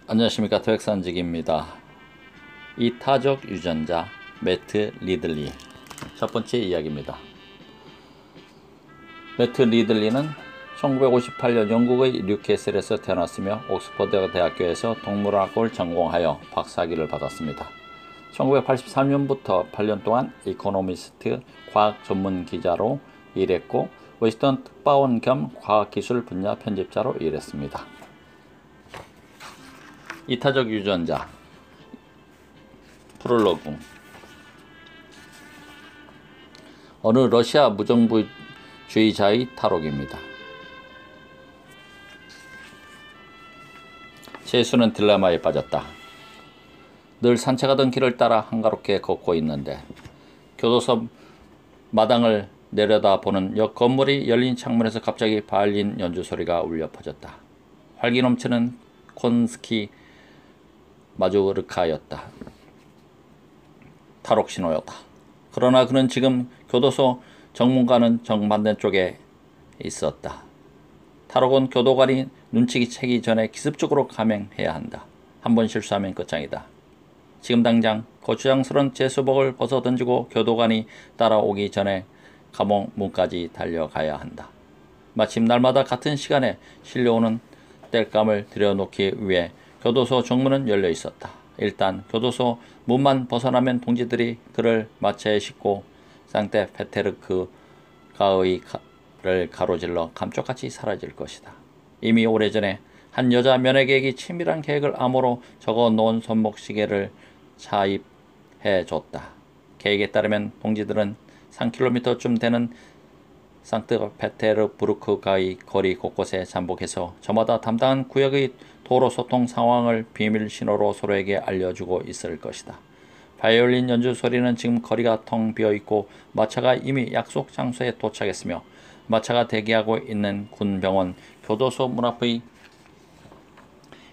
안녕하십니까. 토익산직입니다. 이타적 유전자 매트 리들리 첫 번째 이야기입니다. 매트 리들리는 1958년 영국의 뉴캐슬에서 태어났으며 옥스퍼드 대학교에서 동물학을 전공하여 박사학위를 받았습니다. 1983년부터 8년 동안 이코노미스트 과학 전문 기자로 일했고 워싱턴 특파원 겸 과학기술 분야 편집자로 일했습니다. 이타적 유전자 프롤로그. 어느 러시아 무정부주의자의 탈옥입니다. 제수는 딜레마에 빠졌다. 늘 산책하던 길을 따라 한가롭게 걷고 있는데 교도소 마당을 내려다보는 옆 건물이 열린 창문에서 갑자기 바이올린 연주 소리가 울려 퍼졌다. 활기 넘치는 콘스키 마조르카였다. 탈옥 신호였다. 그러나 그는 지금 교도소 정문과는 정반대 쪽에 있었다. 탈옥은 교도관이 눈치기 채기 전에 기습적으로 감행해야 한다. 한번 실수하면 끝장이다. 지금 당장 거추장스런 제수복을 벗어 던지고 교도관이 따라오기 전에 감옥 문까지 달려가야 한다. 마침 날마다 같은 시간에 실려오는 땔감을 들여놓기 위해 교도소 정문은 열려 있었다. 일단 교도소 문만 벗어나면 동지들이 그를 마차에 싣고 상트페테르부르크가의 를 가로질러 감쪽같이 사라질 것이다. 이미 오래전에 한 여자 면회객이 치밀한 계획을 암호로 적어 놓은 손목시계를 차입해 줬다. 계획에 따르면 동지들은 3km쯤 되는 상트페테르부르크가의 거리 곳곳에 잠복해서 저마다 담당한 구역의 도로 소통 상황을 비밀 신호로 서로에게 알려주고 있을 것이다. 바이올린 연주 소리는 지금 거리가 텅 비어있고 마차가 이미 약속 장소에 도착했으며 마차가 대기하고 있는 군병원 교도소 문 앞의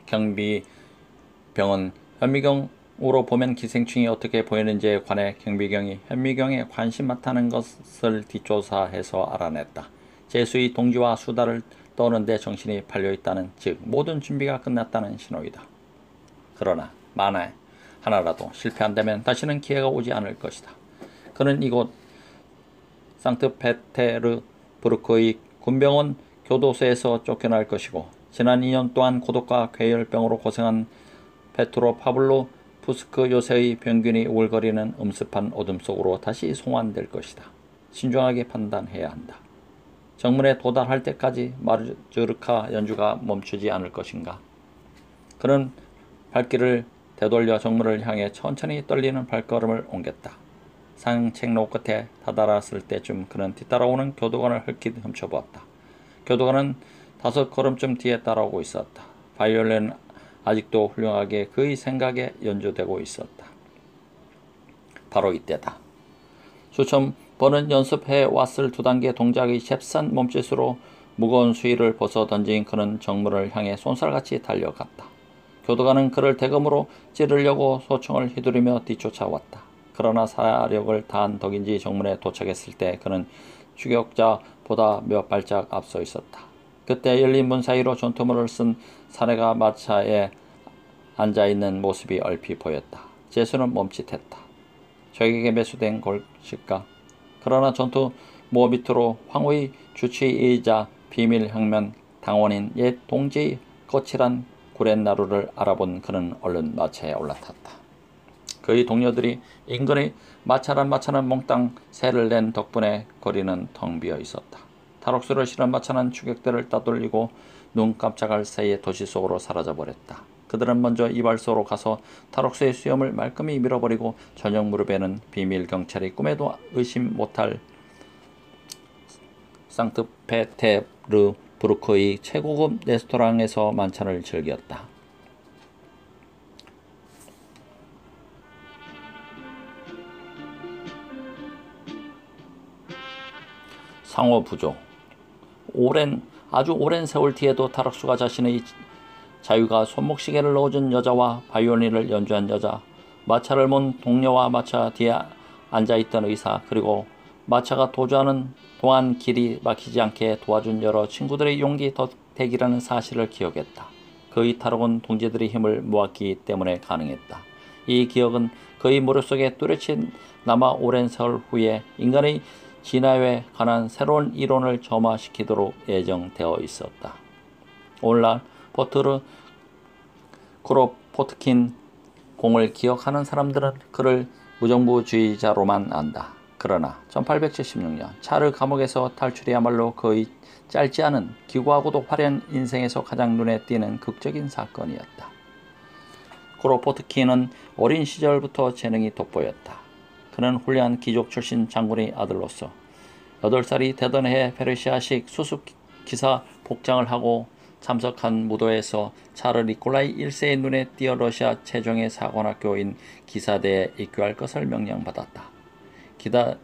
경비병은 현미경으로 보면 기생충이 어떻게 보이는지에 관해 경비경이 현미경에 관심 많다는 것을 뒷조사해서 알아냈다. 제수의 동지와 수다를 떠는데 정신이 팔려있다는, 즉 모든 준비가 끝났다는 신호이다. 그러나 만에 하나라도 실패한다면 다시는 기회가 오지 않을 것이다. 그는 이곳 상트페테르부르크의 군병원 교도소에서 쫓겨날 것이고 지난 2년 동안 고독과 괴혈병으로 고생한 페트로 파블로 푸스크 요새의 병균이 우글거리는 음습한 어둠 속으로 다시 송환될 것이다. 신중하게 판단해야 한다. 정문에 도달할 때까지 마조르카 연주가 멈추지 않을 것인가. 그는 발길을 되돌려 정문을 향해 천천히 떨리는 발걸음을 옮겼다. 상책로 끝에 다다랐을 때쯤 그는 뒤따라오는 교도관을 흘낏 훔쳐보았다. 교도관은 5걸음쯤 뒤에 따라오고 있었다. 바이올린은 아직도 훌륭하게 그의 생각에 연주되고 있었다. 바로 이때다. 수천 번은 연습해 왔을 2단계 동작의 잽싼 몸짓으로 무거운 수의를 벗어 던진 그는 정문을 향해 쏜살같이 달려갔다. 교도관은 그를 대검으로 찌르려고 소총을 휘두르며 뒤쫓아왔다. 그러나 사력을 다한 덕인지 정문에 도착했을 때 그는 추격자보다 몇 발짝 앞서 있었다. 그때 열린 문 사이로 전투문을 쓴 사내가 마차에 앉아있는 모습이 얼핏 보였다. 제수는 멈칫했다. 적에게 매수된 것일까? 그러나 전투 모 밑으로 황후의 주치의이자 비밀혁명 당원인 옛 동지의 거칠한 구렛나루를 알아본 그는 얼른 마차에 올라탔다. 그의 동료들이 인근의 마차란 마차는 몽땅 새를 낸 덕분에 거리는 텅 비어 있었다. 탈옥수를 실은 마차는 추격대를 따돌리고 눈 깜짝할 사이에 도시 속으로 사라져버렸다. 그들은 먼저 이발소로 가서 탈옥수의 수염을 말끔히 밀어버리고 저녁 무렵에는 비밀 경찰이 꿈에도 의심 못할 상트페테르부르크의 최고급 레스토랑에서 만찬을 즐겼다. 상호부조. 아주 오랜 세월 뒤에도 탈옥수가 자신의 자유가 손목시계를 넣어준 여자와 바이올린을 연주한 여자, 마차를 몬 동료와 마차 뒤에 앉아있던 의사, 그리고 마차가 도주하는 동안 길이 막히지 않게 도와준 여러 친구들의 용기 덕택이라는 사실을 기억했다. 그의 탈옥은 동지들의 힘을 모았기 때문에 가능했다. 이 기억은 그의 머릿속에 뚜렷이 남아 오랜 세월 후에 인간의 진화에 관한 새로운 이론을 점화시키도록 예정되어 있었다. 오늘날 버트르 크로포트킨 공을 기억하는 사람들은 그를 무정부주의자로만 안다. 그러나 1876년 차르 감옥에서 탈출이야말로 그의 짧지 않은 기구하고도 화려한 인생에서 가장 눈에 띄는 극적인 사건이었다. 크로포트킨은 어린 시절부터 재능이 돋보였다. 그는 훌륭한 귀족 출신 장군의 아들로서 8살이 되던 해 페르시아식 수습 기사 복장을 하고 참석한 무도에서 차르 니콜라이 1세의 눈에 띄어 러시아 최종의 사관학교인 기사대에 입교할 것을 명령받았다.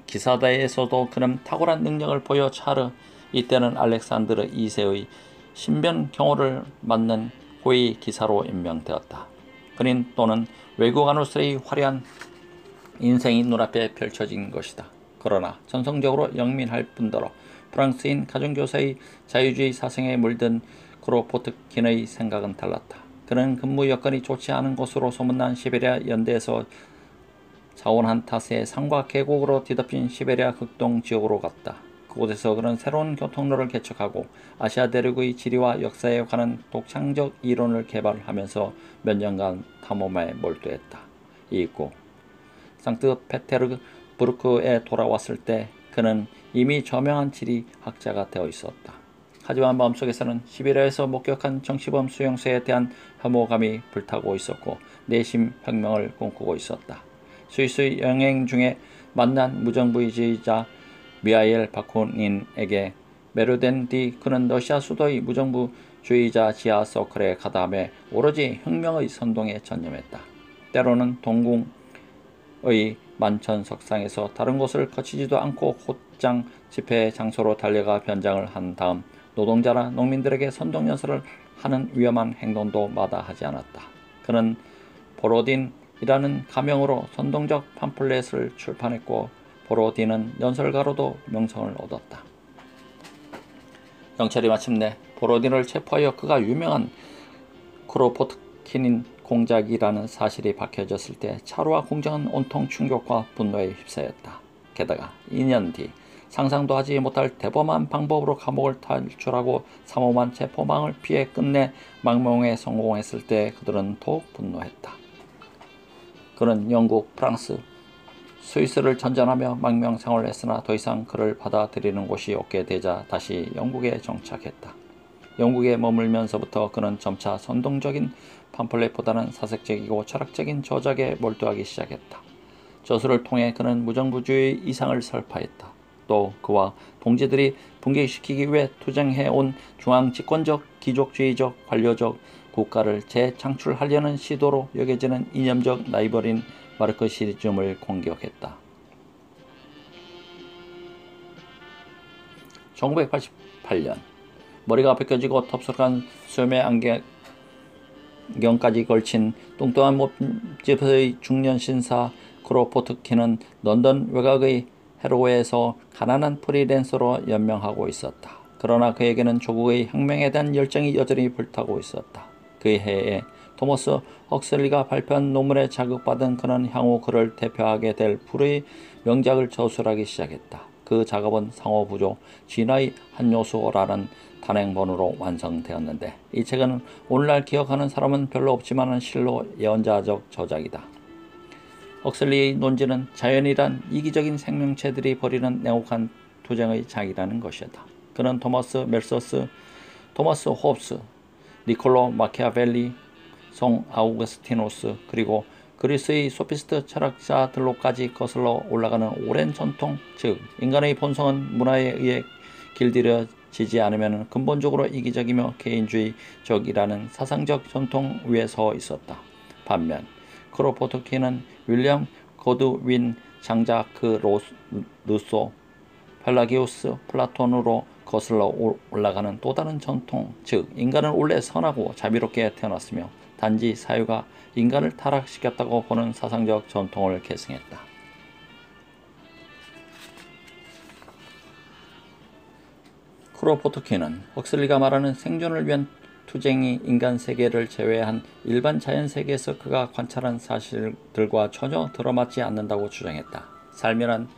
기사대에서도 그는 탁월한 능력을 보여 차르 이때는 알렉산드르 2세의 신변 경호를 맡는 고위 기사로 임명되었다. 그는 또는 외국 안우스의 화려한 인생이 눈앞에 펼쳐진 것이다. 그러나 전성적으로 영민할 뿐더러 프랑스인 가정교사의 자유주의 사상에 물든 크로포트킨의 생각은 달랐다. 그는 근무 여건이 좋지 않은 곳으로 소문난 시베리아 연대에서 자원한 탓에 산과 계곡으로 뒤덮인 시베리아 극동 지역으로 갔다. 그곳에서 그는 새로운 교통로를 개척하고 아시아 대륙의 지리와 역사에 관한 독창적 이론을 개발하면서 몇 년간 탐험에 몰두했다. 이윽고 상트페테르부르크에 돌아왔을 때 그는 이미 저명한 지리학자가 되어 있었다. 하지만 마음속에서는 시베리아에서 목격한 정치범 수용소에 대한 혐오감이 불타고 있었고 내심 혁명을 꿈꾸고 있었다. 스위스 여행 중에 만난 무정부주의자 미하일 바쿠닌에게 매료된 뒤 그는 러시아 수도의 무정부주의자 지하 서클에 가담해 오로지 혁명의 선동에 전념했다. 때로는 동궁의 만천석상에서 다른 곳을 거치지도 않고 곧장 집회 장소로 달려가 변장을 한 다음 노동자나 농민들에게 선동연설을 하는 위험한 행동도 마다하지 않았다. 그는 보로딘이라는 가명으로 선동적 팜플렛을 출판했고 보로딘은 연설가로도 명성을 얻었다. 경찰이 마침내 보로딘을 체포하여 그가 유명한 크로포트킨 공작이라는 사실이 밝혀졌을 때 차르와 궁정은 온통 충격과 분노에 휩싸였다. 게다가 2년 뒤 상상도 하지 못할 대범한 방법으로 감옥을 탈출하고 삼엄한 체포망을 피해 끝내 망명에 성공했을 때 그들은 더욱 분노했다. 그는 영국, 프랑스, 스위스를 전전하며 망명 생활을 했으나 더 이상 그를 받아들이는 곳이 없게 되자 다시 영국에 정착했다. 영국에 머물면서부터 그는 점차 선동적인 팜플렛보다는 사색적이고 철학적인 저작에 몰두하기 시작했다. 저술을 통해 그는 무정부주의 이상을 설파했다. 또 그와 동지들이 붕괴시키기 위해 투쟁해온 중앙집권적, 귀족주의적, 관료적 국가를 재창출하려는 시도로 여겨지는 이념적 라이벌인 마르크시즘을 공격했다. 1988년 머리가 벗겨지고 덥석한 수염에 안경까지 걸친 뚱뚱한 몸집의 중년 신사 크로포트킨은 런던 외곽의 헤로에서 가난한 프리랜서로 연명하고 있었다. 그러나 그에게는 조국의 혁명에 대한 열정이 여전히 불타고 있었다. 그 해에 토머스 헉슬리가 발표한 논문에 자극받은 그는 향후 그를 대표하게 될 불의 명작을 저술하기 시작했다. 그 작업은 상호부조 진화의 한 요소라는 단행본으로 완성되었는데 이 책은 오늘날 기억하는 사람은 별로 없지만 실로 예언자적 저작이다. 헉슬리의 논지는 자연이란 이기적인 생명체들이 벌이는 냉혹한 투쟁의 장이라는 것이다. 그는 토마스 멜서스, 토마스 홉스, 니콜로 마키아벨리, 송 아우구스티누스 그리고 그리스의 소피스트 철학자들로까지 거슬러 올라가는 오랜 전통, 즉 인간의 본성은 문화에 의해 길들여지지 않으면 근본적으로 이기적이며 개인주의적이라는 사상적 전통 위에 서 있었다. 반면 크로포트킨은 윌리엄 고드윈 장자크 루소, 펠라기우스, 플라톤으로 거슬러 올라가는 또 다른 전통, 즉 인간은 원래 선하고 자비롭게 태어났으며 단지 사유가 인간을 타락시켰다고 보는 사상적 전통을 계승했다. 크로포트킨은 헉슬리가 말하는 생존을 위한 투쟁이 인간 세계를 제외한 일반 자연 세계에서 그가 관찰한 사실들과 전혀 들어맞지 않는다고 주장했다. 삶이란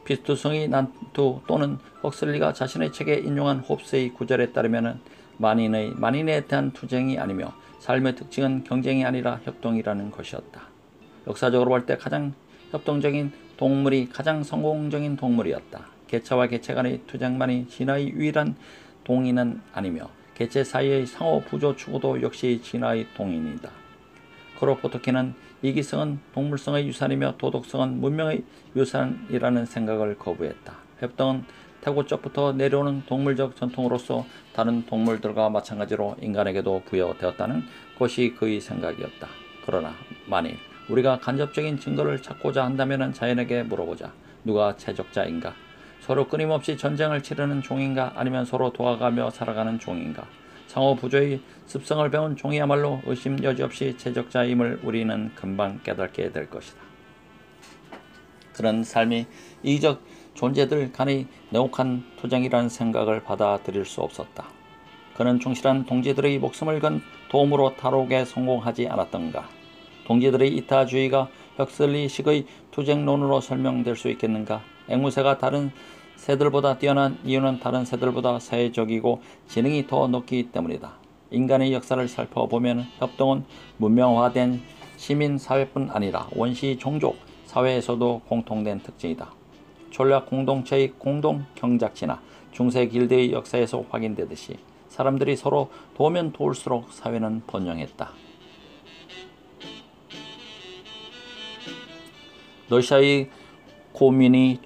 피투성이 난투 또는 헉슬리가 자신의 책에 인용한 홉스의 구절에 따르면 만인에 대한 투쟁이 아니며 삶의 특징은 경쟁이 아니라 협동이라는 것이었다. 역사적으로 볼 때 가장 협동적인 동물이 가장 성공적인 동물이었다. 개체와 개체 간의 투쟁만이 진화의 유일한 동인은 아니며 개체 사이의 상호 부조 추구도 역시 진화의 동인이다. 크로포트킨은 이기성은 동물성의 유산이며 도덕성은 문명의 유산이라는 생각을 거부했다. 협동은 태고적부터 내려오는 동물적 전통으로서 다른 동물들과 마찬가지로 인간에게도 부여되었다는 것이 그의 생각이었다. 그러나 만일 우리가 간접적인 증거를 찾고자 한다면 자연에게 물어보자. 누가 최적자인가? 서로 끊임없이 전쟁을 치르는 종인가? 아니면 서로 도와가며 살아가는 종인가? 상호 부조의 습성을 배운 종이야말로 의심 여지없이 최적자임을 우리는 금방 깨닫게 될 것이다. 그런 삶이 이기적 존재들 간의 냉혹한 투쟁이라는 생각을 받아들일 수 없었다. 그는 충실한 동지들의 목숨을 건 도움으로 탈옥에 성공하지 않았던가? 동지들의 이타주의가 헉슬리식의 투쟁론으로 설명될 수 있겠는가? 앵무새가 다른 새들보다 뛰어난 이유는 다른 새들보다 사회적이고 지능이 더 높기 때문이다. 인간의 역사를 살펴보면 협동은 문명화된 시민사회뿐 아니라 원시 종족 사회에서도 공통된 특징이다. 전략 공동체의 공동 경작지나 중세 길드의 역사에서 확인되듯이 사람들이 서로 도우면 도울수록 사회는 번영했다. 러시아의 고민이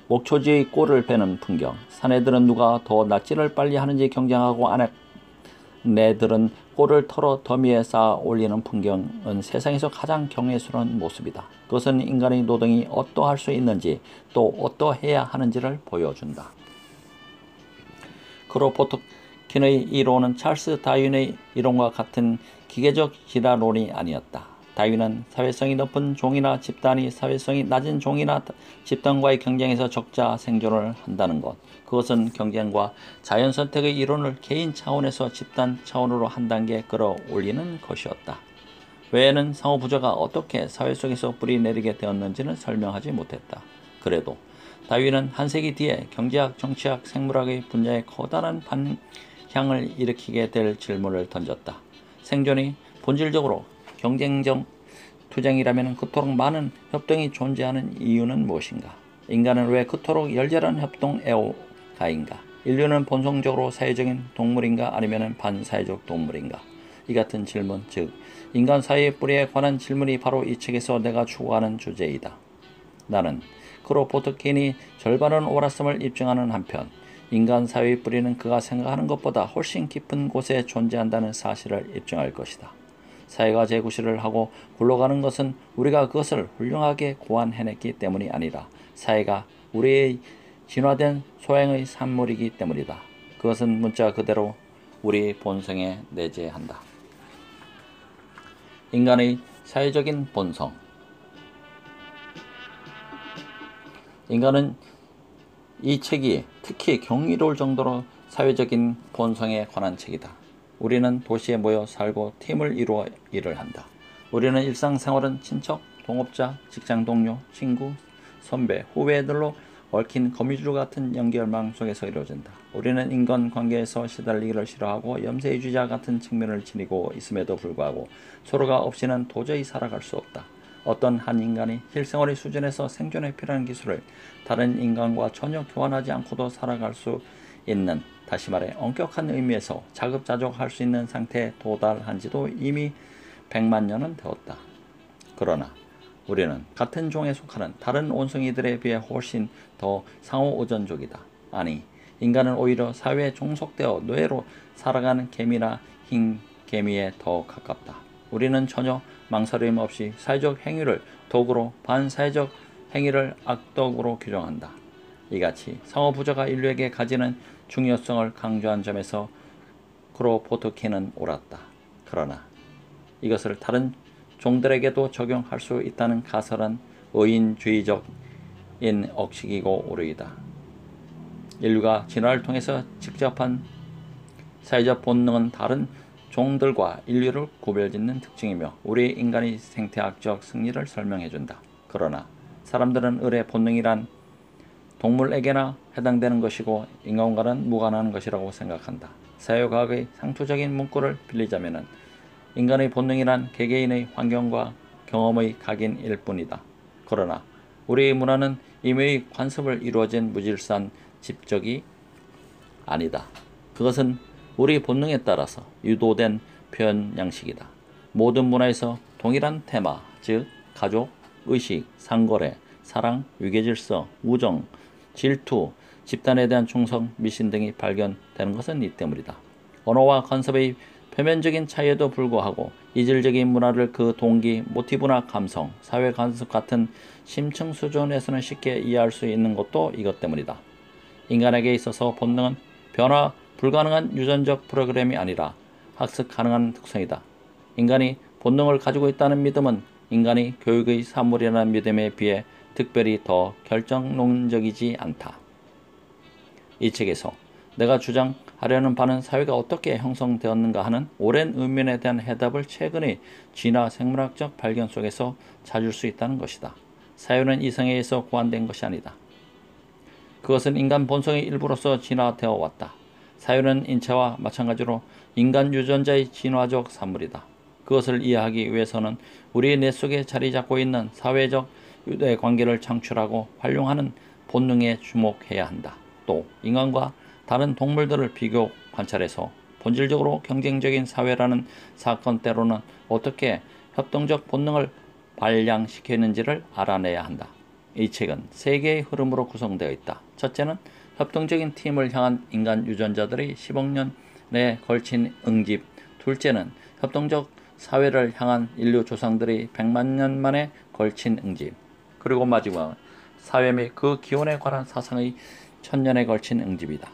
목초지의 꼴을 베는 풍경. 사내들은 누가 더 낙지를 빨리 하는지 경쟁하고 아내들은 꼴을 털어 더미에 쌓아 올리는 풍경은 세상에서 가장 경외스러운 모습이다. 그것은 인간의 노동이 어떠할 수 있는지 또 어떠해야 하는지를 보여준다. 크로포트킨의 이론은 찰스 다윈의 이론과 같은 기계적 진화론이 아니었다. 다윈은 사회성이 높은 종이나 집단이 사회성이 낮은 종이나 집단과의 경쟁에서 적자 생존을 한다는 것, 그것은 경쟁과 자연선택의 이론을 개인 차원에서 집단 차원으로 한 단계 끌어올리는 것이었다. 외에는 상호부조가 어떻게 사회 속에서 뿌리내리게 되었는지는 설명하지 못했다. 그래도 다윈은 한 세기 뒤에 경제학, 정치학, 생물학의 분야에 커다란 반향을 일으키게 될 질문을 던졌다. 생존이 본질적으로 경쟁적 투쟁이라면 그토록 많은 협동이 존재하는 이유는 무엇인가? 인간은 왜 그토록 열렬한 협동 애호가인가? 인류는 본성적으로 사회적인 동물인가 아니면 반사회적 동물인가? 이 같은 질문, 즉 인간 사회의 뿌리에 관한 질문이 바로 이 책에서 내가 추구하는 주제이다. 나는 크로포트킨이 절반은 옳았음을 입증하는 한편 인간 사회의 뿌리는 그가 생각하는 것보다 훨씬 깊은 곳에 존재한다는 사실을 입증할 것이다. 사회가 재구실을 하고 굴러가는 것은 우리가 그것을 훌륭하게 고안해냈기 때문이 아니라 사회가 우리의 진화된 소행의 산물이기 때문이다. 그것은 문자 그대로 우리 본성에 내재한다. 인간의 사회적인 본성. 인간은 이 책이 특히 경이로울 정도로 사회적인 본성에 관한 책이다. 우리는 도시에 모여 살고 팀을 이루어 일을 한다. 우리는 일상생활은 친척, 동업자, 직장 동료, 친구, 선배, 후배들로 얽힌 거미줄 같은 연결망 속에서 이루어진다. 우리는 인간관계에서 시달리기를 싫어하고 염세주의자 같은 측면을 지니고 있음에도 불구하고 서로가 없이는 도저히 살아갈 수 없다. 어떤 한 인간이 실생활의 수준에서 생존에 필요한 기술을 다른 인간과 전혀 교환하지 않고도 살아갈 수 있는, 다시 말해 엄격한 의미에서 자급자족할 수 있는 상태에 도달한 지도 이미 100만 년은 되었다. 그러나 우리는 같은 종에 속하는 다른 원숭이들에 비해 훨씬 더 상호의존적이다. 아니, 인간은 오히려 사회에 종속되어 노예로 살아가는 개미나 흰 개미에 더 가깝다. 우리는 전혀 망설임 없이 사회적 행위를 덕으로, 반사회적 행위를 악덕으로 규정한다. 이같이 상호부조가 인류에게 가지는 중요성을 강조한 점에서 크로포트킨은 옳았다. 그러나 이것을 다른 종들에게도 적용할 수 있다는 가설은 의인주의적인 억식이고 오류이다. 인류가 진화를 통해서 직접한 사회적 본능은 다른 종들과 인류를 구별짓는 특징이며 우리 인간의 생태학적 승리를 설명해준다. 그러나 사람들은 을의 본능이란 동물에게나 해당되는 것이고 인간과는 무관한 것이라고 생각한다. 사회과학의 상투적인 문구를 빌리자면 인간의 본능이란 개개인의 환경과 경험의 각인일 뿐이다. 그러나 우리의 문화는 임의의 관습을 이루어진 무질서한 집적이 아니다. 그것은 우리 본능에 따라서 유도된 표현 양식이다. 모든 문화에서 동일한 테마, 즉 가족, 의식, 상거래, 사랑, 위계질서, 우정, 질투, 집단에 대한 충성, 미신 등이 발견되는 것은 이 때문이다. 언어와 컨셉의 표면적인 차이에도 불구하고 이질적인 문화를 그 동기, 모티브나 감성, 사회 관습 같은 심층 수준에서는 쉽게 이해할 수 있는 것도 이것 때문이다. 인간에게 있어서 본능은 변화 불가능한 유전적 프로그램이 아니라 학습 가능한 특성이다. 인간이 본능을 가지고 있다는 믿음은 인간이 교육의 산물이라는 믿음에 비해 특별히 더 결정론적이지 않다. 이 책에서 내가 주장하려는 바는 사회가 어떻게 형성되었는가 하는 오랜 의문에 대한 해답을 최근의 진화 생물학적 발견 속에서 찾을 수 있다는 것이다. 사회는 이성에 의해서 고안된 것이 아니다. 그것은 인간 본성의 일부로서 진화되어 왔다. 사회는 인체와 마찬가지로 인간 유전자의 진화적 산물이다. 그것을 이해하기 위해서는 우리의 뇌 속에 자리 잡고 있는 사회적 유대 관계를 창출하고 활용하는 본능에 주목해야 한다. 또 인간과 다른 동물들을 비교 관찰해서 본질적으로 경쟁적인 사회라는 사건 때로는 어떻게 협동적 본능을 발량시키는지를 알아내야 한다. 이 책은 세 개의 흐름으로 구성되어 있다. 첫째는 협동적인 팀을 향한 인간 유전자들의 10억 년에 걸친 응집. 둘째는 협동적 사회를 향한 인류 조상들의 100만 년 만에 걸친 응집. 그리고 마지막 사회 및 그 기원에 관한 사상의 1000년에 걸친 응집이다.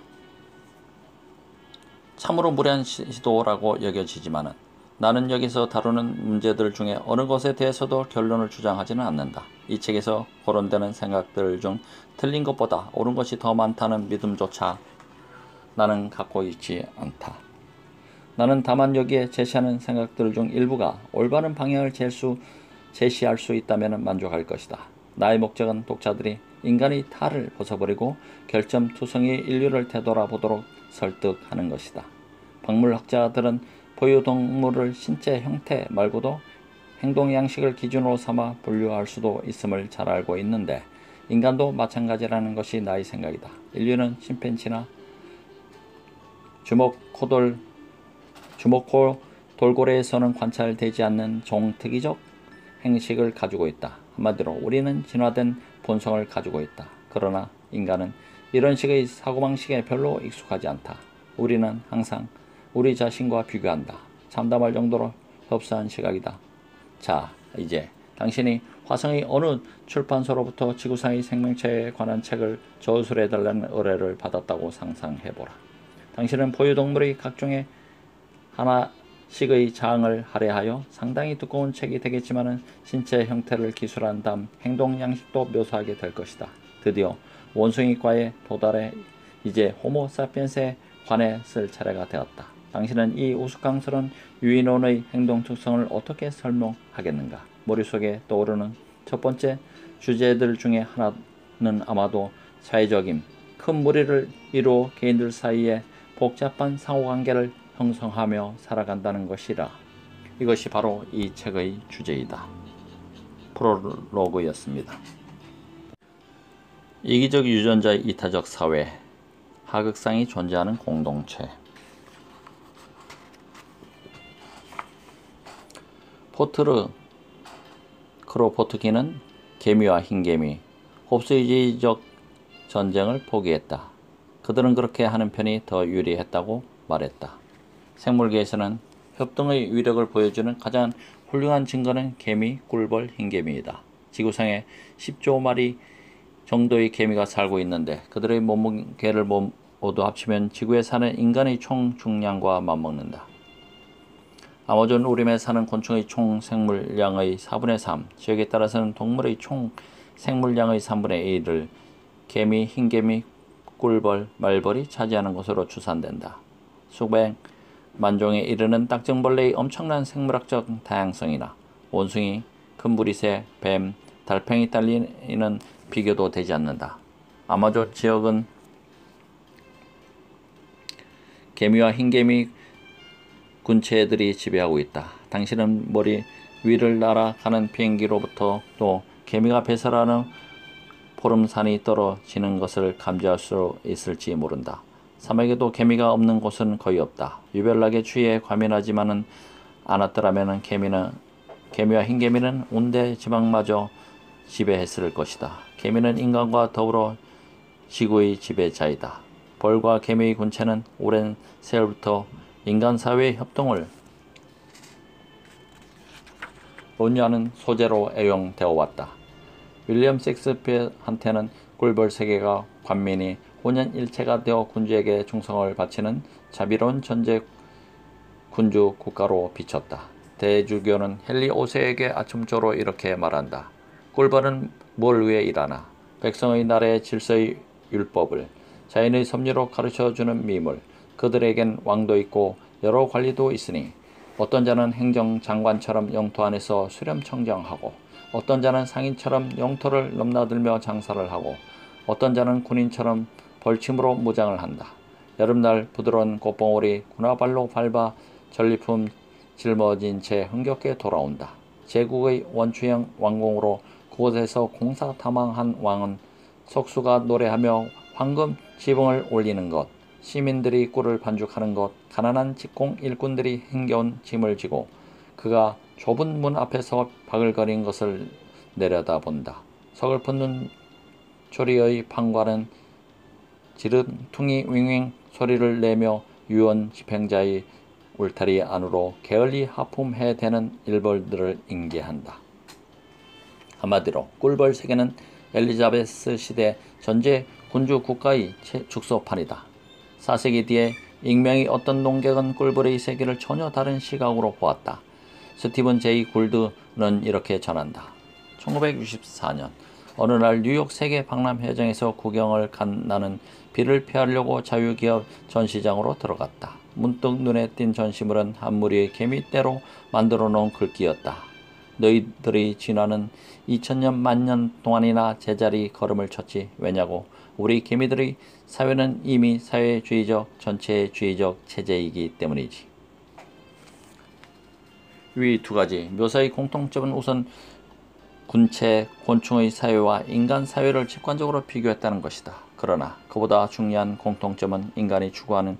참으로 무례한 시도라고 여겨지지만 나는 여기서 다루는 문제들 중에 어느 것에 대해서도 결론을 주장하지는 않는다. 이 책에서 거론되는 생각들 중 틀린 것보다 옳은 것이 더 많다는 믿음조차 나는 갖고 있지 않다. 나는 다만 여기에 제시하는 생각들 중 일부가 올바른 방향을 제시할 수 있다면 만족할 것이다. 나의 목적은 독자들이 인간의 탈을 벗어버리고 결점투성이 인류를 되돌아보도록 설득하는 것이다. 박물학자들은 포유동물을 신체 형태 말고도 행동 양식을 기준으로 삼아 분류할 수도 있음을 잘 알고 있는데 인간도 마찬가지라는 것이 나의 생각이다. 인류는 침팬지나 주먹코 돌고래에서는 관찰되지 않는 종특이적 행식을 가지고 있다. 한마디로 우리는 진화된 본성을 가지고 있다. 그러나 인간은 이런 식의 사고방식에 별로 익숙하지 않다. 우리는 항상 우리 자신과 비교한다. 참담할 정도로 흡사한 시각이다. 자, 이제 당신이 화성의 어느 출판사로부터 지구상의 생명체에 관한 책을 저술해달라는 의뢰를 받았다고 상상해보라. 당신은 포유동물의 각종의 하나씩의 자항을 할애하여 상당히 두꺼운 책이 되겠지만 신체 형태를 기술한 다음 행동 양식도 묘사하게 될 것이다. 드디어 원숭이과에 도달해 이제 호모 사피엔스에 관해 쓸 차례가 되었다. 당신은 이 우스꽝스러운 유인원의 행동 특성을 어떻게 설명하겠는가? 머릿속에 떠오르는 첫 번째 주제들 중에 하나는 아마도 사회적임, 큰 무리를 이루어 개인들 사이에 복잡한 상호관계를 형성하며 살아간다는 것이라. 이것이 바로 이 책의 주제이다. 프롤로그였습니다. 이기적 유전자의 이타적 사회, 하극상이 존재하는 공동체. 포트르 크로포트키는 개미와 흰개미, 홉스주의적 전쟁을 포기했다. 그들은 그렇게 하는 편이 더 유리했다고 말했다. 생물계에서는 협동의 위력을 보여주는 가장 훌륭한 증거는 개미, 꿀벌, 흰개미이다. 지구상에 10조 마리 정도의 개미가 살고 있는데 그들의 몸무게를 모두 합치면 지구에 사는 인간의 총 중량과 맞먹는다. 아마존 우림에 사는 곤충의 총 생물량의 4분의 3, 지역에 따라서는 동물의 총 생물량의 3분의 1을 개미, 흰개미, 꿀벌, 말벌이 차지하는 것으로 추산된다. 수백만 종에 이르는 딱정벌레의 엄청난 생물학적 다양성이나 원숭이, 큰부리새, 뱀, 달팽이 딸리는 비교도 되지 않는다. 아마존 지역은 개미와 흰개미 군체들이 지배하고 있다. 당신은 머리 위를 날아가는 비행기로부터 또 개미가 배설하는 포름산이 떨어지는 것을 감지할 수 있을지 모른다. 사막에도 개미가 없는 곳은 거의 없다. 유별나게 추위에 과민하지만은 않았더라면 개미와 흰개미는 온대 지방마저 지배했을 것이다. 개미는 인간과 더불어 지구의 지배자이다. 벌과 개미의 군체는 오랜 세월부터 인간 사회의 협동을 논의하는 소재로 애용되어 왔다. 윌리엄 셰익스피어한테는 꿀벌 세계가 관민이 혼연일체가 되어 군주에게 충성을 바치는 자비로운 전제 군주 국가로 비쳤다. 대주교는 헨리 5세에게 아침조로 이렇게 말한다. 꿀벌은 뭘 위해 일하나? 백성의 나라의 질서의 율법을 자연의 섭리로 가르쳐주는 미물. 그들에겐 왕도 있고 여러 관리도 있으니 어떤 자는 행정장관처럼 영토 안에서 수렴청정하고 어떤 자는 상인처럼 영토를 넘나들며 장사를 하고 어떤 자는 군인처럼 벌침으로 무장을 한다. 여름날 부드러운 꽃봉오리 군화발로 밟아 전리품 짊어진 채 흥겹게 돌아온다. 제국의 원추형 왕궁으로 그곳에서 공사다망한 왕은 석수가 노래하며 황금 지붕을 올리는 것, 시민들이 꿀을 반죽하는 것, 가난한 직공 일꾼들이 힘겨운 짐을 지고 그가 좁은 문 앞에서 바글거린 것을 내려다본다. 서글픈 눈초리의 판관은 지름퉁이 윙윙 소리를 내며 유언 집행자의 울타리 안으로 게을리 하품해대는 일벌들을 인계한다. 한마디로 꿀벌 세계는 엘리자베스 시대 전제 군주 국가의 축소판이다. 4세기 뒤에 익명의 어떤 농객은 꿀벌의 세계를 전혀 다른 시각으로 보았다. 스티븐 제이 굴드는 이렇게 전한다. 1964년 어느 날 뉴욕 세계 박람회장에서 구경을 간 나는 비를 피하려고 자유기업 전시장으로 들어갔다. 문득 눈에 띈 전시물은 한 무리의 개미떼로 만들어 놓은 글귀였다. 너희들이 지나는 2000년 만년 동안이나 제자리 걸음을 쳤지. 왜냐고? 우리 개미들의 사회는 이미 사회주의적 전체주의적 체제이기 때문이지. 위 두 가지 묘사의 공통점은 우선 군체, 곤충의 사회와 인간 사회를 직관적으로 비교했다는 것이다. 그러나 그보다 중요한 공통점은 인간이 추구하는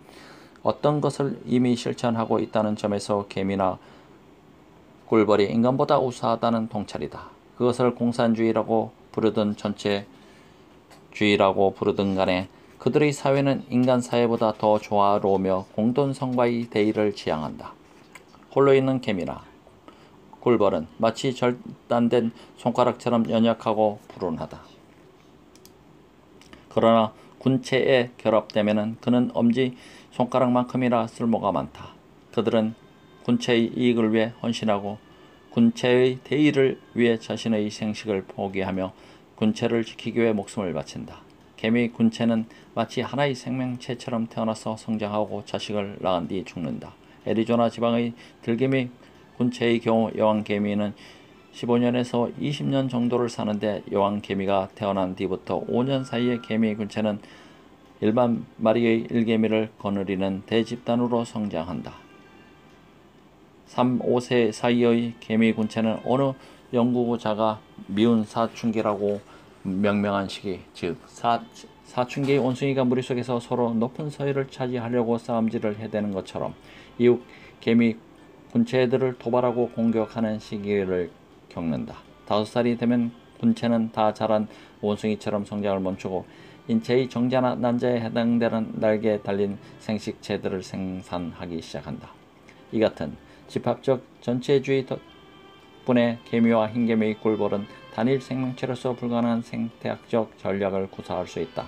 어떤 것을 이미 실천하고 있다는 점에서 개미나 꿀벌이 인간보다 우수하다는 통찰이다. 그것을 공산주의라고 부르든 전체주의라고 부르든 간에 그들의 사회는 인간 사회보다 더 조화로우며 공동성과의 대의를 지향한다. 홀로 있는 개미나 꿀벌은 마치 절단된 손가락처럼 연약하고 불운하다. 그러나 군체에 결합되면 그는 엄지 손가락만큼이나 쓸모가 많다. 그들은 군체의 이익을 위해 헌신하고 군체의 대의를 위해 자신의 생식을 포기하며 군체를 지키기 위해 목숨을 바친다. 개미 군체는 마치 하나의 생명체처럼 태어나서 성장하고 자식을 낳은 뒤 죽는다. 애리조나 지방의 들개미 군체의 경우 여왕개미는 15년에서 20년 정도를 사는데 여왕개미가 태어난 뒤부터 5년 사이에 개미 군체는 일반 마리의 일개미를 거느리는 대집단으로 성장한다. 3, 5세 사이의 개미 군체는 어느 연구자가 미운 사춘기라고 명명한 시기, 즉 사춘기의 원숭이가 무리속에서 서로 높은 서열을 차지하려고 싸움질을 해대는 것처럼 이웃 개미 군체들을 도발하고 공격하는 시기를 겪는다. 5살이 되면 군체는 다 자란 원숭이처럼 성장을 멈추고 인체의 정자나 난자에 해당되는 날개에 달린 생식체들을 생산하기 시작한다. 이 같은 집합적 전체주의 덕분에 개미와 흰개미의 꿀벌은 단일 생명체로서 불가능한 생태학적 전략을 구사할 수 있다.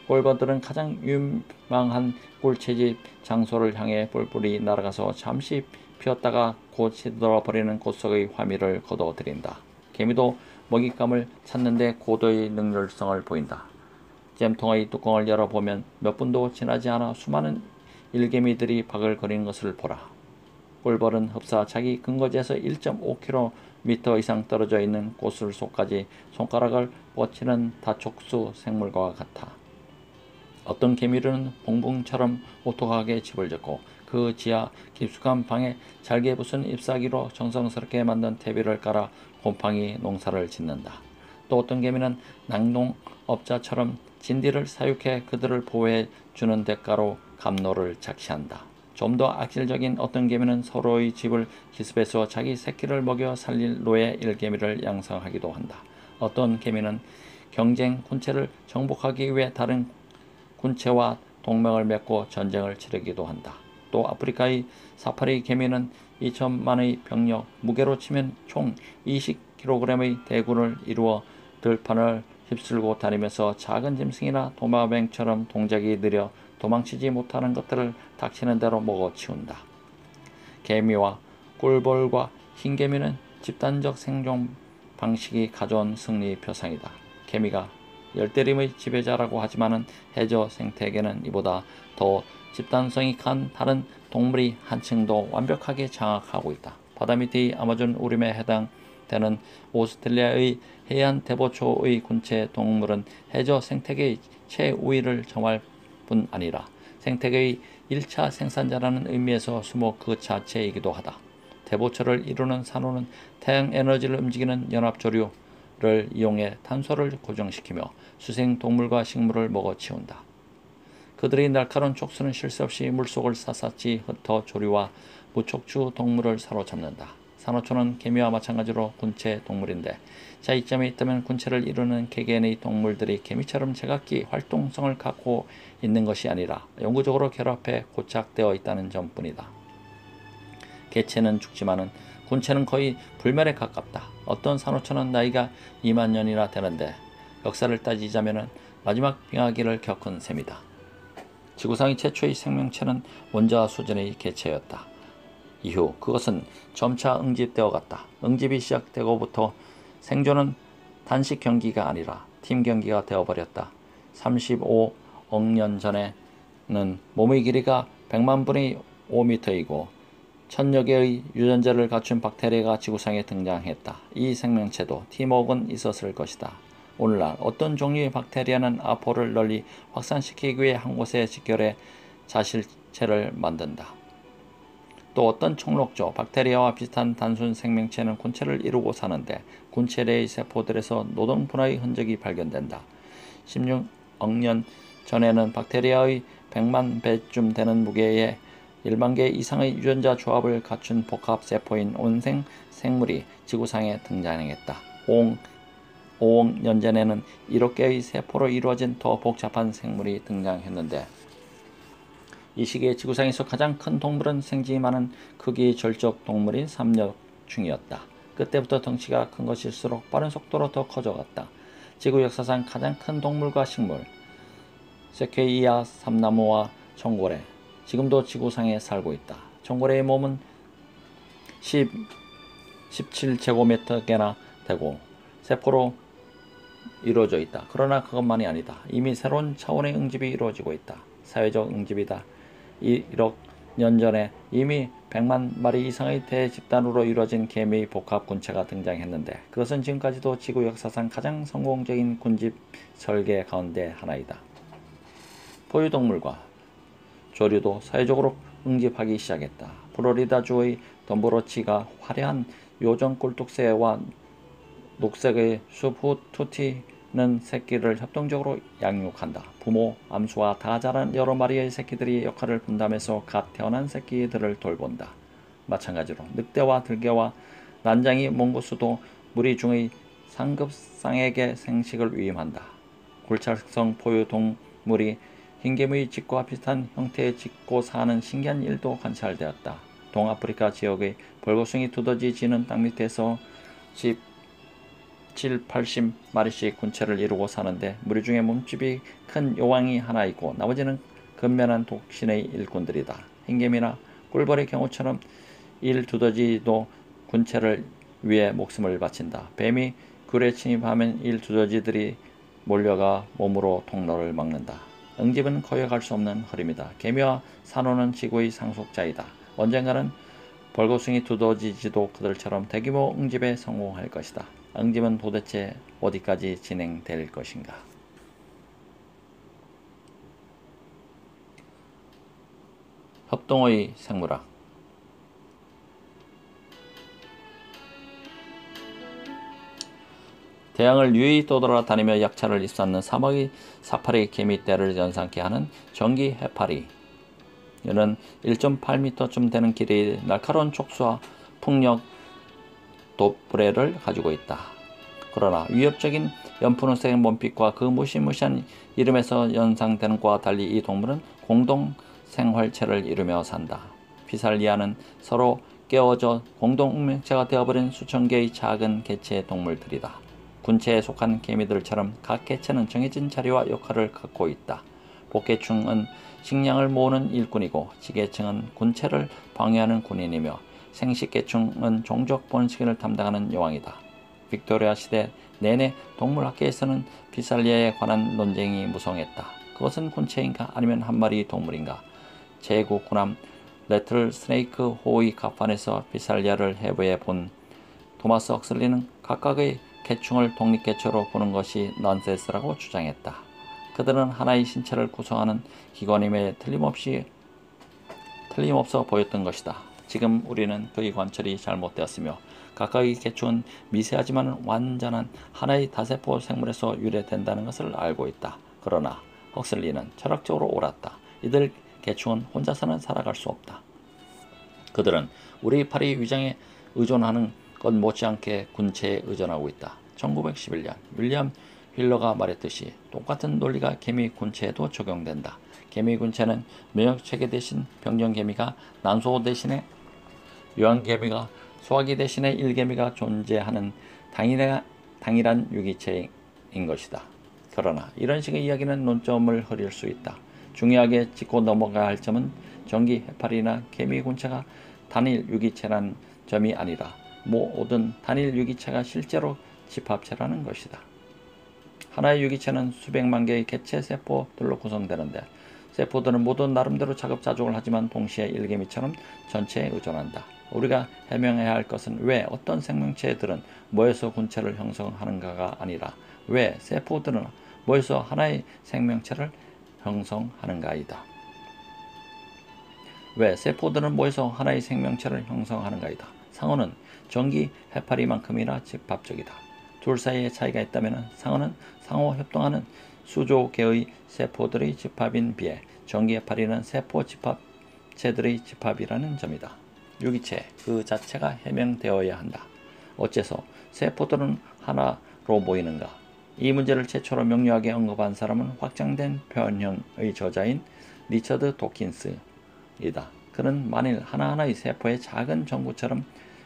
꿀벌들은 가장 유망한 꿀채집 장소를 향해 뿔뿔이 날아가서 잠시 피었다가 곧 시들어버리는 꽃속의 화미를 거둬들인다. 개미도 먹잇감을 찾는 데 고도의 능률성을 보인다. 잼통의 뚜껑을 열어보면 몇 분도 지나지 않아 수많은 일개미들이 바글거리는 것을 보라. 꿀벌은 흡사 자기 근거지에서 1.5km 이상 떨어져 있는 고술소까지 손가락을 뻗치는 다촉수 생물과 같아. 어떤 개미들은 봉봉처럼 오똑하게 집을 짓고 그 지하 깊숙한 방에 잘게 부순 잎사귀로 정성스럽게 만든 퇴비를 깔아 곰팡이 농사를 짓는다. 또 어떤 개미는 낙농업자처럼 진디를 사육해 그들을 보호해 주는 대가로 감로를 착시한다. 좀 더 악질적인 어떤 개미는 서로의 집을 기습해서 자기 새끼를 먹여 살릴 노예 일개미를 양성하기도 한다. 어떤 개미는 경쟁 군체를 정복하기 위해 다른 군체와 동맹을 맺고 전쟁을 치르기도 한다. 또 아프리카의 사파리 개미는 2천만의 병력, 무게로 치면 총 20kg의 대군을 이루어 들판을 휩쓸고 다니면서 작은 짐승이나 도마뱀처럼 동작이 느려 도망치지 못하는 것들을 닥치는 대로 먹어치운다. 개미와 꿀벌과 흰개미는 집단적 생존 방식이 가져온 승리 표상이다. 개미가 열대림의 지배자라고 하지만은 해저 생태계는 이보다 더 집단성이 간 다른 동물이 한층 더 완벽하게 장악하고 있다. 바다 밑의 아마존 우림에 해당되는 오스트레일리아의 해안 대보초의 군체 동물은 해저 생태계의 최우위를 점할 뿐 아니라 생태계의 1차 생산자라는 의미에서 수목 그 자체이기도 하다. 대보초를 이루는 산호는 태양 에너지를 움직이는 연합조류를 이용해 탄소를 고정시키며 수생 동물과 식물을 먹어치운다. 그들의 날카로운 촉수는 쉴 새 없이 물속을 샅샅이 흩어 조류와 무척추 동물을 사로잡는다. 산호초는 개미와 마찬가지로 군체 동물인데 차이점이 있다면 군체를 이루는 개개인의 동물들이 개미처럼 제각기 활동성을 갖고 있는 것이 아니라 영구적으로 결합해 고착되어 있다는 점뿐이다. 개체는 죽지만은 군체는 거의 불멸에 가깝다. 어떤 산호초는 나이가 2만 년이나 되는데 역사를 따지자면은 마지막 빙하기를 겪은 셈이다. 지구상의 최초의 생명체는 원자 수준의 개체였다. 이후 그것은 점차 응집되어 갔다. 응집이 시작되고부터 생존은 단식 경기가 아니라 팀 경기가 되어버렸다. 35억 년 전에는 몸의 길이가 100만 분의 5m이고 1000여 개의 유전자를 갖춘 박테리아가 지구상에 등장했다. 이 생명체도 팀워크는 있었을 것이다. 오늘날 어떤 종류의 박테리아는 아포를 널리 확산시키기 위해 한 곳에 집결해 자실체를 만든다. 또 어떤 청록조 박테리아와 비슷한 단순 생명체는 군체를 이루고 사는데 군체 내의 세포들에서 노동 분화의 흔적이 발견된다. 16억 년 전에는 박테리아의 100만 배쯤 되는 무게의 1만 개 이상의 유전자 조합을 갖춘 복합 세포인 온생 생물이 지구상에 등장했다. 5억 년 전에는 1억 개의 세포로 이루어진 더 복잡한 생물이 등장했는데 이 시기에 지구상에서 가장 큰 동물은 생쥐 많은 크기의 절적 동물인 삼엽충이었다. 그때부터 덩치가 큰 것일수록 빠른 속도로 더 커져갔다. 지구 역사상 가장 큰 동물과 식물 세퀘이아 삼나무와 청고래 지금도 지구상에 살고 있다. 청고래의 몸은 17제곱미터개나 되고 세포로 이루어져 있다. 그러나 그것만이 아니다. 이미 새로운 차원의 응집이 이루어지고 있다. 사회적 응집이다. 1억 년 전에 이미 100만 마리 이상의 대집단으로 이루어진 개미의 복합 군체가 등장했는데 그것은 지금까지도 지구 역사상 가장 성공적인 군집 설계 가운데 하나이다. 포유동물과 조류도 사회적으로 응집하기 시작했다. 플로리다주의 덤브로치가 화려한 요정 꿀뚝새와 녹색의 수프투티는 새끼를 협동적으로 양육한다. 부모, 암수와 다 자란 여러 마리의 새끼들이 역할을 분담해서 갓 태어난 새끼들을 돌본다. 마찬가지로 늑대와 들개와 난장이 몽고수도 무리 중의 상급상에게 생식을 위임한다. 굴착성 포유동물이 흰개미의 집과 비슷한 형태의 짓고 사는 신기한 일도 관찰되었다. 동아프리카 지역의 벌거숭이 두더지 지는 땅 밑에서 7, 80마리씩 군체를 이루고 사는데 무리 중에 몸집이 큰 요왕이 하나 있고 나머지는 근면한 독신의 일꾼들이다. 흰개미나 꿀벌의 경우처럼 일두더지도 군체를 위해 목숨을 바친다. 뱀이 굴에 침입하면 일두더지들이 몰려가 몸으로 통로를 막는다. 응집은 거역할 수 없는 허림이다. 개미와 산호는 지구의 상속자이다. 언젠가는 벌거숭이 두더지지도 그들처럼 대규모 응집에 성공할 것이다. 응집은 도대체 어디까지 진행될 것인가? 협동의 생물학. 대양을 유유히 떠돌아다니며 약차를 입수하는 사막의 사파리 개미떼를 연상케 하는 전기 해파리. 이는 1.8m쯤 되는 길이의 날카로운 촉수와 풍력 돋브레를 가지고 있다. 그러나 위협적인 연분홍색 몸빛과 그 무시무시한 이름에서 연상되는 것과 달리 이 동물은 공동 생활체를 이루며 산다. 피살리아는 서로 깨어져 공동 운명체가 되어버린 수천 개의 작은 개체 동물들이다. 군체에 속한 개미들처럼 각 개체는 정해진 자리와 역할을 갖고 있다. 복개충은 식량을 모으는 일꾼이고 지게층은 군체를 방해하는 군인이며 생식개충은 종족 번식을 담당하는 여왕이다. 빅토리아 시대 내내 동물학계에서는 피살리아에 관한 논쟁이 무성했다. 그것은 군체인가 아니면 한 마리 동물인가? 제9 군함 레틀 스네이크 호의 갑판에서 피살리아를 해부해 본 토마스 헉슬리는 각각의 개충을 독립개체로 보는 것이 넌센스라고 주장했다. 그들은 하나의 신체를 구성하는 기관임에 틀림없어 보였던 것이다. 지금 우리는 그의 관철이 잘못되었으며 각각의 개충은 미세하지만 완전한 하나의 다세포 생물에서 유래된다는 것을 알고 있다. 그러나 헉슬리는 철학적으로 옳았다. 이들 개충은 혼자서는 살아갈 수 없다. 그들은 우리 파리 위장에 의존하는 것 못지않게 군체에 의존하고 있다. 1911년 윌리엄 휠러가 말했듯이 똑같은 논리가 개미 군체에도 적용된다. 개미 군체는 면역체계 대신 병정개미가 난소 대신에 유황개미가 소화기 대신에 일개미가 존재하는 당일한 유기체인 것이다. 그러나 이런 식의 이야기는 논점을 흐릴 수 있다. 중요하게 짚고 넘어가야 할 점은 전기 해파리나 개미 군체가 단일 유기체라는 점이 아니라 모든 단일 유기체가 실제로 집합체라는 것이다. 하나의 유기체는 수백만 개의 개체 세포들로 구성되는데 세포들은 모두 나름대로 자급자족을 하지만 동시에 일개미처럼 전체에 의존한다. 우리가 해명해야 할 것은 왜 어떤 생명체들은 모여서 군체를 형성하는가가 아니라 왜 세포들은 모여서 하나의 생명체를 형성하는가이다. 왜 세포들은 모여서 하나의 생명체를 형성하는가이다. 상어는 전기 해파리만큼이나 집합적이다. 둘 사이에 차이가 있다면 상어는 상호 협동하는 수조개의 세포들의 집합인 비해 전기 해파리는 세포 집합체들의 집합이라는 점이다. 유기체 그 자체가 해명되어야 한다. 어째서 세포들은 하나로 모이는가? 이 문제를 최초로 명료하게 언급한 사람은 확장된 변형의 저자인 리처드 도킨스이다. 그는 만일 하나하나의 세포의 작은 전구처럼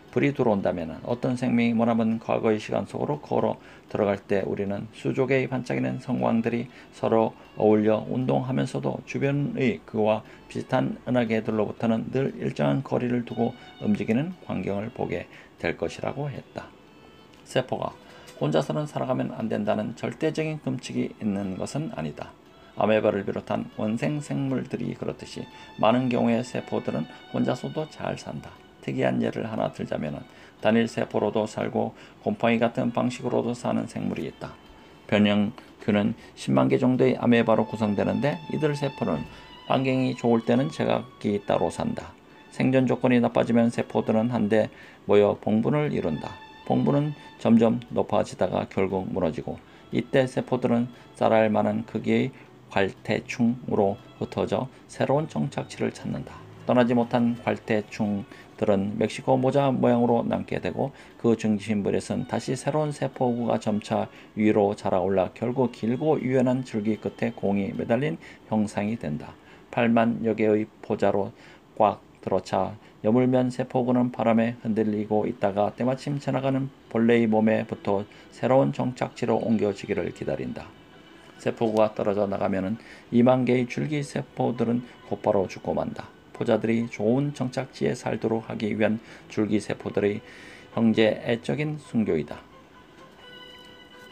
불이 들어온다면 어떤 생명이 머나먼 과거의 시간 속으로 걸어 들어갈 때 우리는 수족의 반짝이는 성광들이 서로 어울려 운동하면서도 주변의 그와 비슷한 은하계들로부터는 늘 일정한 거리를 두고 움직이는 광경을 보게 될 것이라고 했다. 세포가 혼자서는 살아가면 안 된다는 절대적인 금칙이 있는 것은 아니다. 아메바를 비롯한 원생 생물들이 그렇듯이 많은 경우의 세포들은 혼자서도 잘 산다. 특이한 예를 하나 들자면 단일 세포로도 살고 곰팡이 같은 방식으로도 사는 생물이 있다. 변형균은 10만 개 정도의 아메바로 구성되는데 이들 세포는 환경이 좋을 때는 제각기 따로 산다. 생존 조건이 나빠지면 세포들은 한데 모여 봉분을 이룬다. 봉분은 점점 높아지다가 결국 무너지고 이때 세포들은 자랄 만한 크기의 괄태충으로 흩어져 새로운 정착지를 찾는다. 떠나지 못한 괄태충들은 멕시코 모자 모양으로 남게 되고 그 중심부에선 다시 새로운 세포구가 점차 위로 자라올라 결국 길고 유연한 줄기 끝에 공이 매달린 형상이 된다. 8만여 개의 포자로 꽉 들어차 여물면 세포구는 바람에 흔들리고 있다가 때마침 지나가는 벌레의 몸에 붙어 새로운 정착지로 옮겨지기를 기다린다. 세포구가 떨어져 나가면은 2만 개의 줄기 세포들은 곧바로 죽고 만다. 포자들이 좋은 정착지에 살도록 하기 위한 줄기 세포들의 형제애적인 순교이다.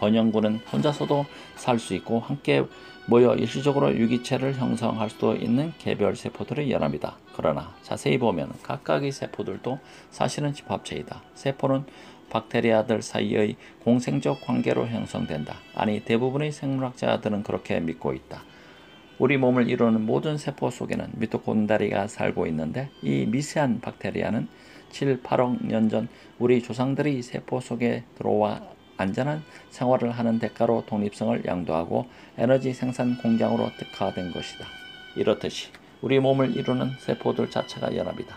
번영군은 혼자서도 살 수 있고 함께 모여 일시적으로 유기체를 형성할 수도 있는 개별 세포들의 연합이다. 그러나 자세히 보면 각각의 세포들도 사실은 집합체이다. 세포는 박테리아들 사이의 공생적 관계로 형성된다. 아니, 대부분의 생물학자들은 그렇게 믿고 있다. 우리 몸을 이루는 모든 세포 속에는 미토콘드리아가 살고 있는데 이 미세한 박테리아는 7, 8억 년 전 우리 조상들이 세포 속에 들어와 안전한 생활을 하는 대가로 독립성을 양도하고 에너지 생산 공장으로 특화된 것이다. 이렇듯이 우리 몸을 이루는 세포들 자체가 연합이다.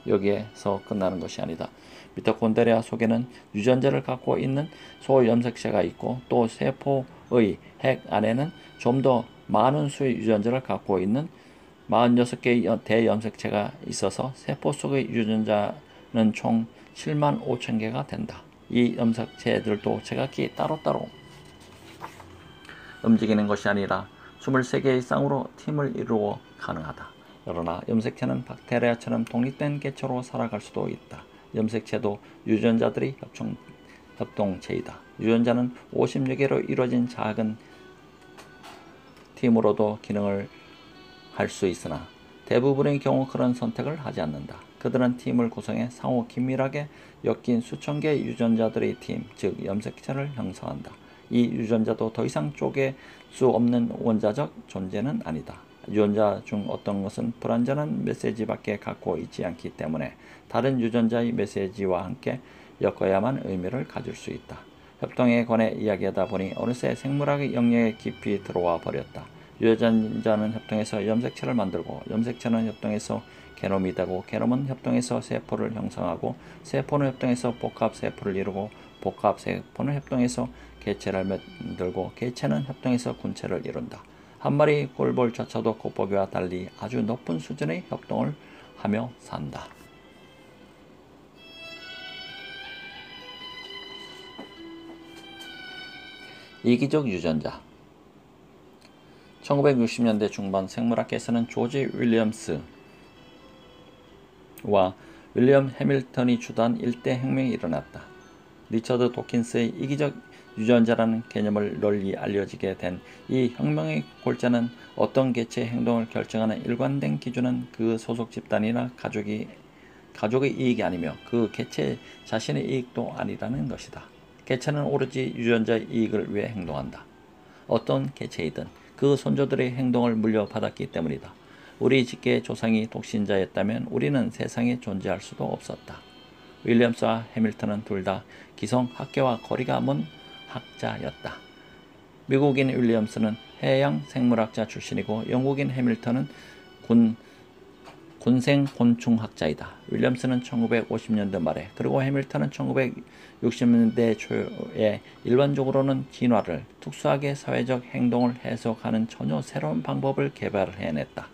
여기에서 끝나는 것이 아니다. 미토콘드리아 속에는 유전자를 갖고 있는 소염색체가 있고 또 세포의 핵 안에는 좀 더 많은 수의 유전자를 갖고 있는 46개의 대염색체가 있어서 세포 속의 유전자는 총 7만 5천 개가 된다. 이 염색체들도 제각기 따로따로 움직이는 것이 아니라 23개의 쌍으로 팀을 이루어 가능하다. 그러나 염색체는 박테리아처럼 독립된 개체로 살아갈 수도 있다. 염색체도 유전자들이 협동체이다. 유전자는 50여 개로 이루어진 작은 팀으로도 기능을 할 수 있으나 대부분의 경우 그런 선택을 하지 않는다. 그들은 팀을 구성해 상호 긴밀하게 엮인 수천 개의 유전자들의 팀, 즉 염색체를 형성한다. 이 유전자도 더 이상 쪼갤 수 없는 원자적 존재는 아니다. 유전자 중 어떤 것은 불완전한 메시지밖에 갖고 있지 않기 때문에 다른 유전자의 메시지와 함께 엮어야만 의미를 가질 수 있다. 협동에 관해 이야기하다 보니 어느새 생물학의 영역에 깊이 들어와 버렸다. 유전자는 협동해서 염색체를 만들고 염색체는 협동해서 게놈이 되고 게놈은 협동해서 세포를 형성하고 세포는 협동해서 복합세포를 이루고 복합세포는 협동해서 개체를 만들고 개체는 협동해서 군체를 이룬다. 한 마리 꼴볼조차도 곱보기와 달리 아주 높은 수준의 협동을 하며 산다. 이기적 유전자. 1960년대 중반 생물학계에서는 조지 윌리엄스와 윌리엄 해밀턴이 주도한 일대 혁명이 일어났다. 리처드 도킨스의 이기적 유전자라는 개념을 널리 알려지게 된 이 혁명의 골자는 어떤 개체의 행동을 결정하는 일관된 기준은 그 소속 집단이나 가족의 이익이 아니며 그 개체 자신의 이익도 아니라는 것이다. 개체는 오로지 유전자의 이익을 위해 행동한다. 어떤 개체이든 그 선조들의 행동을 물려받았기 때문이다. 우리 직계의 조상이 독신자였다면 우리는 세상에 존재할 수도 없었다. 윌리엄스와 해밀턴은 둘 다 기성 학계와 거리가 먼 학자였다. 미국인 윌리엄스는 해양 생물학자 출신이고 영국인 해밀턴은 군생 곤충학자이다. 윌리엄스는 1950년대 말에 그리고 해밀턴은 1960년대 초에 일반적으로는 진화를 특수하게 사회적 행동을 해석하는 전혀 새로운 방법을 개발해냈다.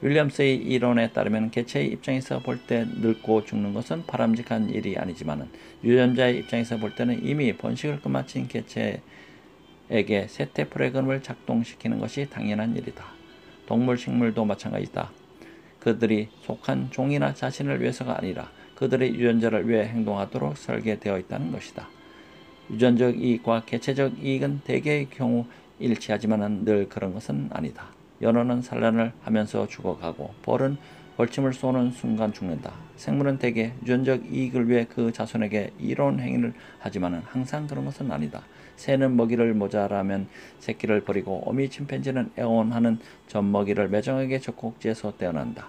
윌리엄스의 이론에 따르면 개체의 입장에서 볼 때 늙고 죽는 것은 바람직한 일이 아니지만 유전자의 입장에서 볼 때는 이미 번식을 끝마친 개체에게 세태 프로그램을 작동시키는 것이 당연한 일이다. 동물, 식물도 마찬가지다. 그들이 속한 종이나 자신을 위해서가 아니라 그들의 유전자를 위해 행동하도록 설계되어 있다는 것이다. 유전적 이익과 개체적 이익은 대개의 경우 일치하지만 늘 그런 것은 아니다. 연어는 산란을 하면서 죽어가고 벌은 벌침을 쏘는 순간 죽는다. 생물은 대개 유전적 이익을 위해 그 자손에게 이로운 행위를 하지만 항상 그런 것은 아니다. 새는 먹이를 모자라면 새끼를 버리고 어미 침팬지는 애원하는 젖먹이를 매정하게 젖꼭지에서 떼어난다.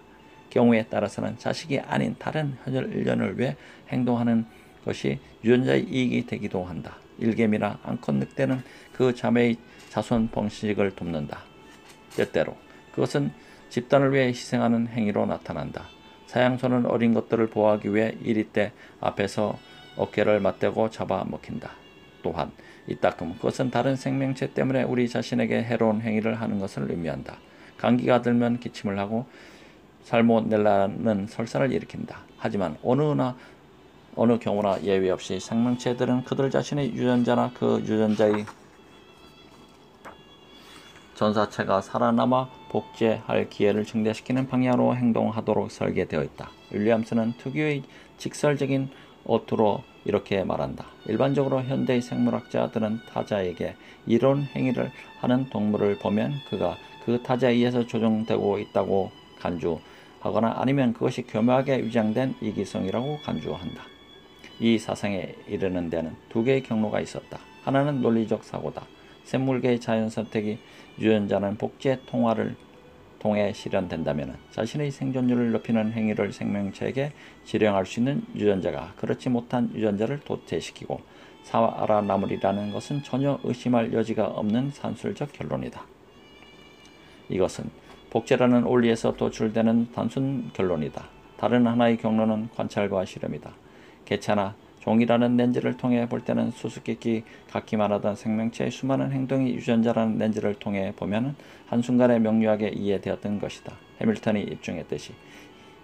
경우에 따라서는 자식이 아닌 다른 혈연을 위해 행동하는 것이 유전자의 이익이 되기도 한다. 일개미나 암컷 늑대는 그 자매의 자손 번식을 돕는다. 때때로 그것은 집단을 위해 희생하는 행위로 나타난다. 사양소는 어린 것들을 보호하기 위해 이리 때 앞에서 어깨를 맞대고 잡아먹힌다. 또한 이따금 그것은 다른 생명체 때문에 우리 자신에게 해로운 행위를 하는 것을 의미한다. 감기가 들면 기침을 하고 살모넬라는 설사를 일으킨다. 하지만 어느 경우나 예외 없이 생명체들은 그들 자신의 유전자나 그 유전자의 전사체가 살아남아 복제할 기회를 증대시키는 방향으로 행동하도록 설계되어 있다. 윌리엄스는 특유의 직설적인 어투로 이렇게 말한다. 일반적으로 현대의 생물학자들은 타자에게 이런 행위를 하는 동물을 보면 그가 그 타자에 의해서 조종되고 있다고 간주하거나 아니면 그것이 교묘하게 위장된 이기성이라고 간주한다. 이 사상에 이르는 데는 두 개의 경로가 있었다. 하나는 논리적 사고다. 생물계의 자연선택이 유전자는 복제 통화를 통해 실현된다면 자신의 생존율을 높이는 행위를 생명체에게 지령할 수 있는 유전자가 그렇지 못한 유전자를 도태시키고 살아남으리라는 것은 전혀 의심할 여지가 없는 산술적 결론이다. 이것은 복제라는 원리에서 도출되는 단순 결론이다. 다른 하나의 경로는 관찰과 실험이다. 개체나 종이라는 렌즈를 통해 볼 때는 수수께끼 같기만 하던 생명체의 수많은 행동이 유전자라는 렌즈를 통해 보면 한순간에 명료하게 이해되었던 것이다. 해밀턴이 입증했듯이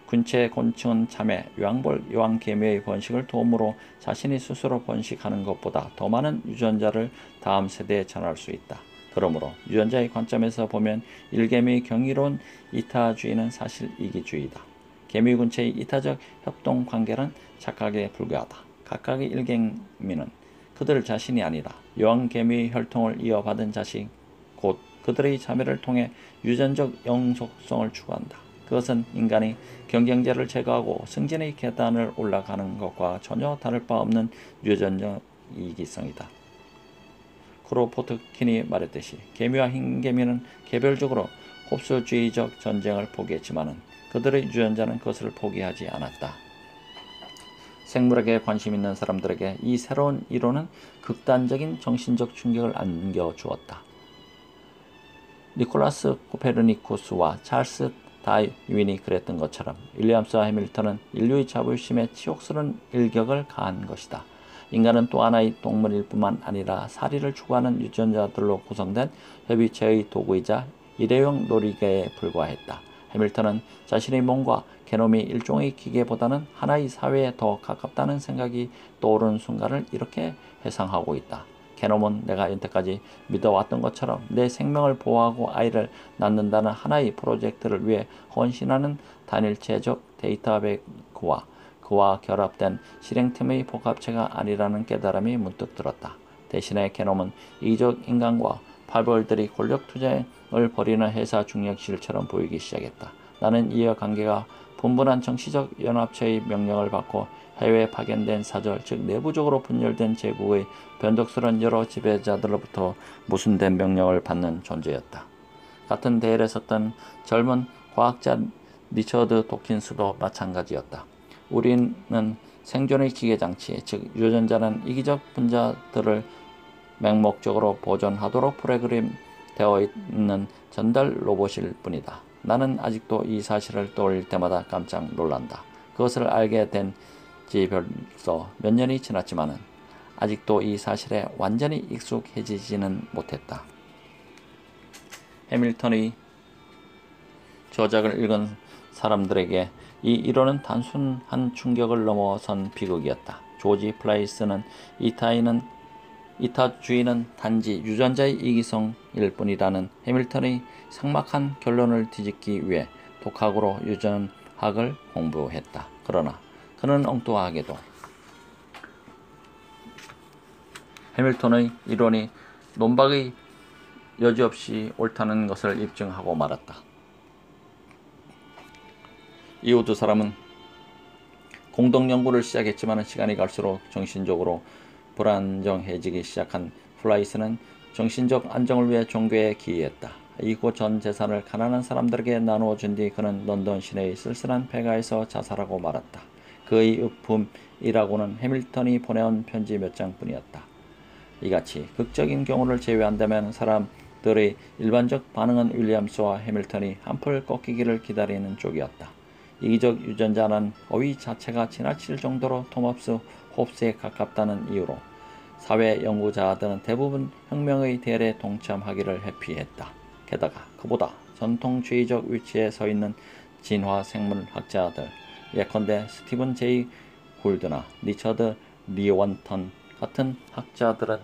군체, 곤충은 참외, 유황볼, 유황개미의 번식을 도움으로 자신이 스스로 번식하는 것보다 더 많은 유전자를 다음 세대에 전할 수 있다. 그러므로 유전자의 관점에서 보면 일개미의 경이로운 이타주의는 사실 이기주의다. 개미군체의 이타적 협동관계는 착각에 불과하다. 각각의 일개미는 그들 자신이 아니라 여왕개미의 혈통을 이어받은 자식, 곧 그들의 자매를 통해 유전적 영속성을 추구한다. 그것은 인간이 경쟁자를 제거하고 승진의 계단을 올라가는 것과 전혀 다를 바 없는 유전적 이기성이다. 크로포트킨이 말했듯이 개미와 흰개미는 개별적으로 흡수주의적 전쟁을 포기했지만 그들의 유전자는 그것을 포기하지 않았다. 생물학에 관심 있는 사람들에게 이 새로운 이론은 극단적인 정신적 충격을 안겨주었다. 니콜라스 코페르니쿠스와 찰스 다윈이 그랬던 것처럼 윌리엄스와 해밀턴은 인류의 자부심에 치욕스러운 일격을 가한 것이다. 인간은 또 하나의 동물일 뿐만 아니라 사리를 추구하는 유전자들로 구성된 협의체의 도구이자 일회용 놀이개에 불과했다. 해밀턴은 자신의 몸과 게놈이 일종의 기계보다는 하나의 사회에 더 가깝다는 생각이 떠오르는 순간을 이렇게 회상하고 있다. 게놈은 내가 여태까지 믿어왔던 것처럼 내 생명을 보호하고 아이를 낳는다는 하나의 프로젝트를 위해 헌신하는 단일체적 데이터베이스와 그와 결합된 실행팀의 복합체가 아니라는 깨달음이 문득 들었다. 대신에 게놈은 이적 인간과 팔벌들이 권력 투쟁을 벌이는 회사 중력실처럼 보이기 시작했다. 나는 이와 관계가 분분한 정치적 연합체의 명령을 받고 해외에 파견된 사절, 즉 내부적으로 분열된 제국의 변덕스러운 여러 지배자들로부터 모순된 명령을 받는 존재였다. 같은 대열에 섰던 젊은 과학자 리처드 도킨스도 마찬가지였다. 우리는 생존의 기계장치, 즉 유전자는 이기적 분자들을 맹목적으로 보존하도록 프로그램되어 있는 전달 로봇일 뿐이다. 나는 아직도 이 사실을 떠올릴 때마다 깜짝 놀란다. 그것을 알게 된 지 벌써 몇 년이 지났지만 아직도 이 사실에 완전히 익숙해지지는 못했다. 해밀턴의 저작을 읽은 사람들에게 이 이론은 단순한 충격을 넘어선 비극이었다. 조지 플라이스는 이타주의는 단지 유전자의 이기성일 뿐이라는 해밀턴의 삭막한 결론을 뒤집기 위해 독학으로 유전학을 공부했다. 그러나 그는 엉뚱하게도 해밀턴의 이론이 논박의 여지없이 옳다는 것을 입증하고 말았다. 이후 두 사람은 공동 연구를 시작했지만 시간이 갈수록 정신적으로 불안정해지기 시작한 플라이스는 정신적 안정을 위해 종교에 기여했다. 이후 전 재산을 가난한 사람들에게 나누어 준 뒤 그는 런던 시내의 쓸쓸한 폐가에서 자살하고 말았다. 그의 읍품이라고는 해밀턴이 보내온 편지 몇 장뿐이었다. 이같이 극적인 경우를 제외한다면 사람들의 일반적 반응은 윌리엄스와 해밀턴이 한풀 꺾이기를 기다리는 쪽이었다. 이기적 유전자는 어휘 자체가 지나칠 정도로 토마스 홉스에 가깝다는 이유로 사회 연구자들은 대부분 혁명의 대열에 동참하기를 회피했다. 게다가 그보다 전통주의적 위치에 서 있는 진화 생물학자들, 예컨대 스티븐 제이 굴드나 리처드 리원턴 같은 학자들은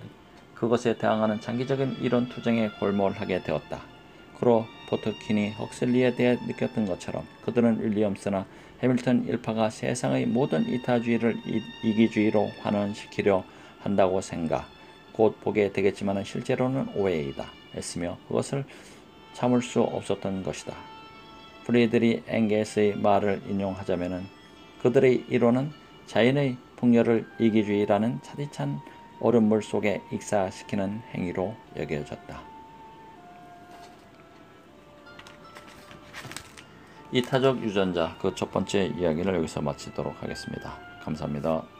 그것에 대항하는 장기적인 이론 투쟁에 골몰하게 되었다. 크로포트킨이 헉슬리에 대해 느꼈던 것처럼 그들은 윌리엄스나 해밀턴 일파가 세상의 모든 이타주의를 이기주의로 환원시키려 한다고 생각, 곧 보게 되겠지만 실제로는 오해이다 했으며 그것을 참을 수 없었던 것이다. 프리드리 엥겔스의 말을 인용하자면 그들의 이론은 자연의 풍요를 이기주의라는 차디찬 얼음물 속에 익사시키는 행위로 여겨졌다. 이타적 유전자 그 첫 번째 이야기를 여기서 마치도록 하겠습니다. 감사합니다.